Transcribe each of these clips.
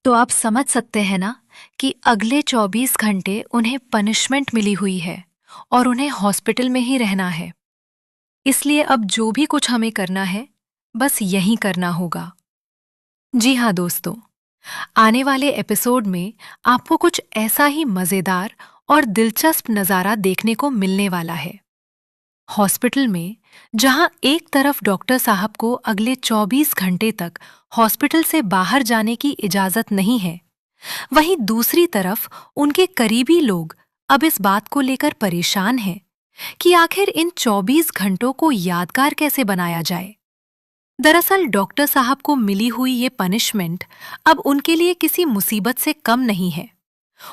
तो आप समझ सकते हैं ना कि अगले 24 घंटे उन्हें पनिशमेंट मिली हुई है और उन्हें हॉस्पिटल में ही रहना है। इसलिए अब जो भी कुछ हमें करना है, बस यही करना होगा। जी हाँ दोस्तों, आने वाले एपिसोड में आपको कुछ ऐसा ही मज़ेदार और दिलचस्प नज़ारा देखने को मिलने वाला है। हॉस्पिटल में, जहां एक तरफ डॉक्टर साहब को अगले 24 घंटे तक हॉस्पिटल से बाहर जाने की इजाज़त नहीं है, वहीं दूसरी तरफ उनके करीबी लोग अब इस बात को लेकर परेशान हैं कि आखिर इन 24 घंटों को यादगार कैसे बनाया जाए। दरअसल डॉक्टर साहब को मिली हुई ये पनिशमेंट अब उनके लिए किसी मुसीबत से कम नहीं है।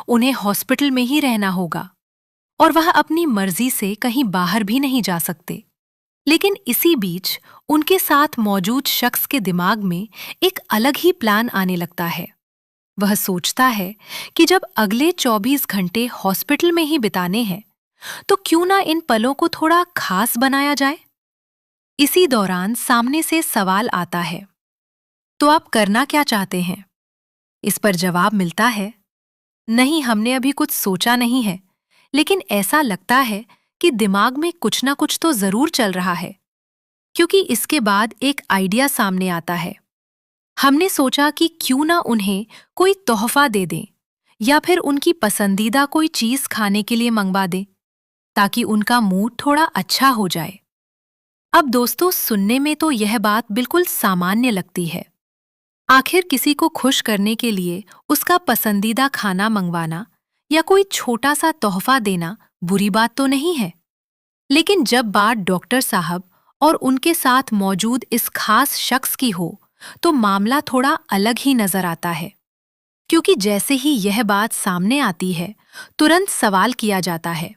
उन्हें हॉस्पिटल में ही रहना होगा और वह अपनी मर्जी से कहीं बाहर भी नहीं जा सकते। लेकिन इसी बीच उनके साथ मौजूद शख्स के दिमाग में एक अलग ही प्लान आने लगता है। वह सोचता है कि जब अगले 24 घंटे हॉस्पिटल में ही बिताने हैं, तो क्यों ना इन पलों को थोड़ा खास बनाया जाए। इसी दौरान सामने से सवाल आता है, तो आप करना क्या चाहते हैं? इस पर जवाब मिलता है, नहीं, हमने अभी कुछ सोचा नहीं है, लेकिन ऐसा लगता है कि दिमाग में कुछ ना कुछ तो जरूर चल रहा है। क्योंकि इसके बाद एक आइडिया सामने आता है। हमने सोचा कि क्यों ना उन्हें कोई तोहफा दे दें या फिर उनकी पसंदीदा कोई चीज खाने के लिए मंगवा दें, ताकि उनका मूड थोड़ा अच्छा हो जाए। अब दोस्तों, सुनने में तो यह बात बिल्कुल सामान्य लगती है। आखिर किसी को खुश करने के लिए उसका पसंदीदा खाना मंगवाना या कोई छोटा सा तोहफा देना बुरी बात तो नहीं है। लेकिन जब बात डॉक्टर साहब और उनके साथ मौजूद इस खास शख्स की हो, तो मामला थोड़ा अलग ही नजर आता है। क्योंकि जैसे ही यह बात सामने आती है, तुरंत सवाल किया जाता है,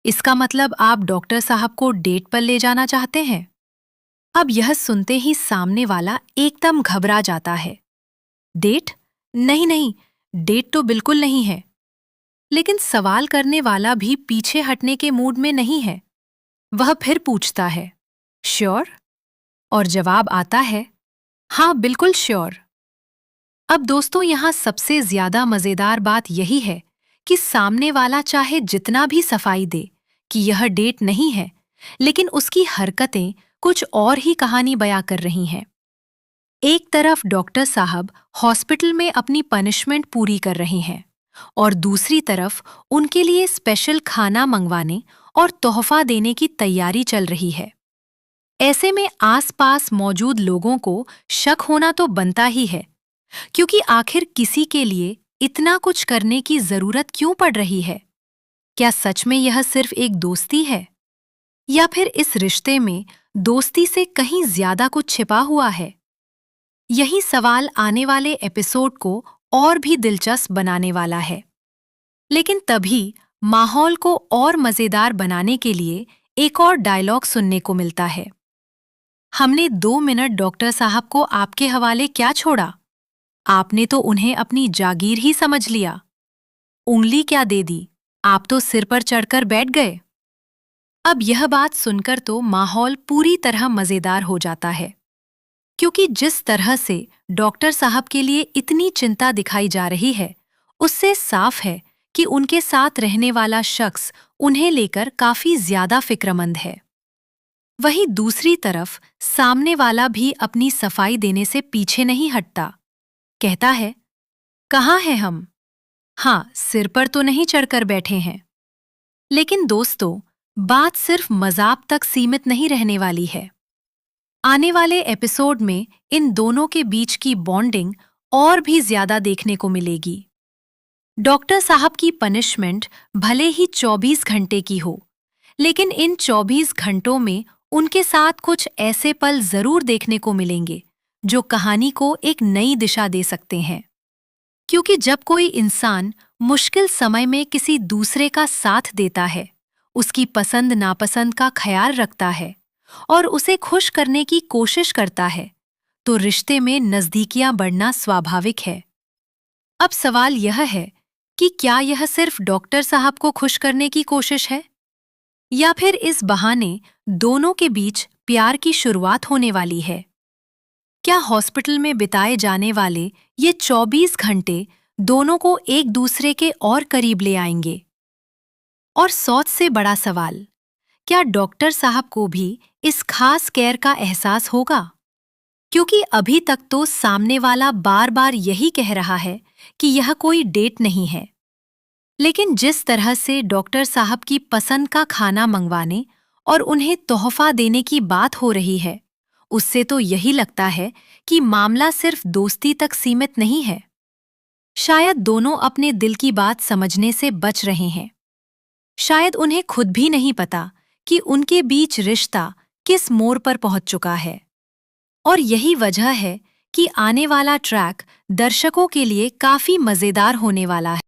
इसका मतलब आप डॉक्टर साहब को डेट पर ले जाना चाहते हैं? अब यह सुनते ही सामने वाला एकदम घबरा जाता है। डेट? नहीं नहीं, डेट तो बिल्कुल नहीं है। लेकिन सवाल करने वाला भी पीछे हटने के मूड में नहीं है। वह फिर पूछता है, श्योर? और जवाब आता है, हाँ बिल्कुल श्योर। अब दोस्तों, यहाँ सबसे ज्यादा मजेदार बात यही है कि सामने वाला चाहे जितना भी सफाई दे कि यह डेट नहीं है, लेकिन उसकी हरकतें कुछ और ही कहानी बयां कर रही हैं। एक तरफ डॉक्टर साहब हॉस्पिटल में अपनी पनिशमेंट पूरी कर रहे हैं और दूसरी तरफ उनके लिए स्पेशल खाना मंगवाने और तोहफा देने की तैयारी चल रही है। ऐसे में आसपास मौजूद लोगों को शक होना तो बनता ही है, क्योंकि आखिर किसी के लिए इतना कुछ करने की जरूरत क्यों पड़ रही है? क्या सच में यह सिर्फ एक दोस्ती है, या फिर इस रिश्ते में दोस्ती से कहीं ज्यादा कुछ छिपा हुआ है? यही सवाल आने वाले एपिसोड को और भी दिलचस्प बनाने वाला है। लेकिन तभी माहौल को और मजेदार बनाने के लिए एक और डायलॉग सुनने को मिलता है। हमने 2 मिनट डॉक्टर साहब को आपके हवाले क्या छोड़ा? आपने तो उन्हें अपनी जागीर ही समझ लिया। उंगली क्या दे दी, आप तो सिर पर चढ़कर बैठ गए। अब यह बात सुनकर तो माहौल पूरी तरह मजेदार हो जाता है, क्योंकि जिस तरह से डॉक्टर साहब के लिए इतनी चिंता दिखाई जा रही है, उससे साफ है कि उनके साथ रहने वाला शख्स उन्हें लेकर काफी ज्यादा फिक्रमंद है। वहीं दूसरी तरफ सामने वाला भी अपनी सफाई देने से पीछे नहीं हटता। कहता है, कहाँ हैं हम? हाँ, सिर पर तो नहीं चढ़कर बैठे हैं। लेकिन दोस्तों, बात सिर्फ मजाक तक सीमित नहीं रहने वाली है। आने वाले एपिसोड में इन दोनों के बीच की बॉन्डिंग और भी ज्यादा देखने को मिलेगी। डॉक्टर साहब की पनिशमेंट भले ही 24 घंटे की हो, लेकिन इन 24 घंटों में उनके साथ कुछ ऐसे पल जरूर देखने को मिलेंगे जो कहानी को एक नई दिशा दे सकते हैं। क्योंकि जब कोई इंसान मुश्किल समय में किसी दूसरे का साथ देता है, उसकी पसंद नापसंद का ख्याल रखता है और उसे खुश करने की कोशिश करता है, तो रिश्ते में नजदीकियां बढ़ना स्वाभाविक है। अब सवाल यह है कि क्या यह सिर्फ डॉक्टर साहब को खुश करने की कोशिश है, या फिर इस बहाने दोनों के बीच प्यार की शुरुआत होने वाली है? क्या हॉस्पिटल में बिताए जाने वाले ये 24 घंटे दोनों को एक दूसरे के और करीब ले आएंगे? और 100 से बड़ा सवाल, क्या डॉक्टर साहब को भी इस खास केयर का एहसास होगा? क्योंकि अभी तक तो सामने वाला बार बार यही कह रहा है कि यह कोई डेट नहीं है। लेकिन जिस तरह से डॉक्टर साहब की पसंद का खाना मंगवाने और उन्हें तोहफा देने की बात हो रही है, उससे तो यही लगता है कि मामला सिर्फ दोस्ती तक सीमित नहीं है। शायद दोनों अपने दिल की बात समझने से बच रहे हैं। शायद उन्हें खुद भी नहीं पता कि उनके बीच रिश्ता किस मोड़ पर पहुंच चुका है। और यही वजह है कि आने वाला ट्रैक दर्शकों के लिए काफी मजेदार होने वाला है।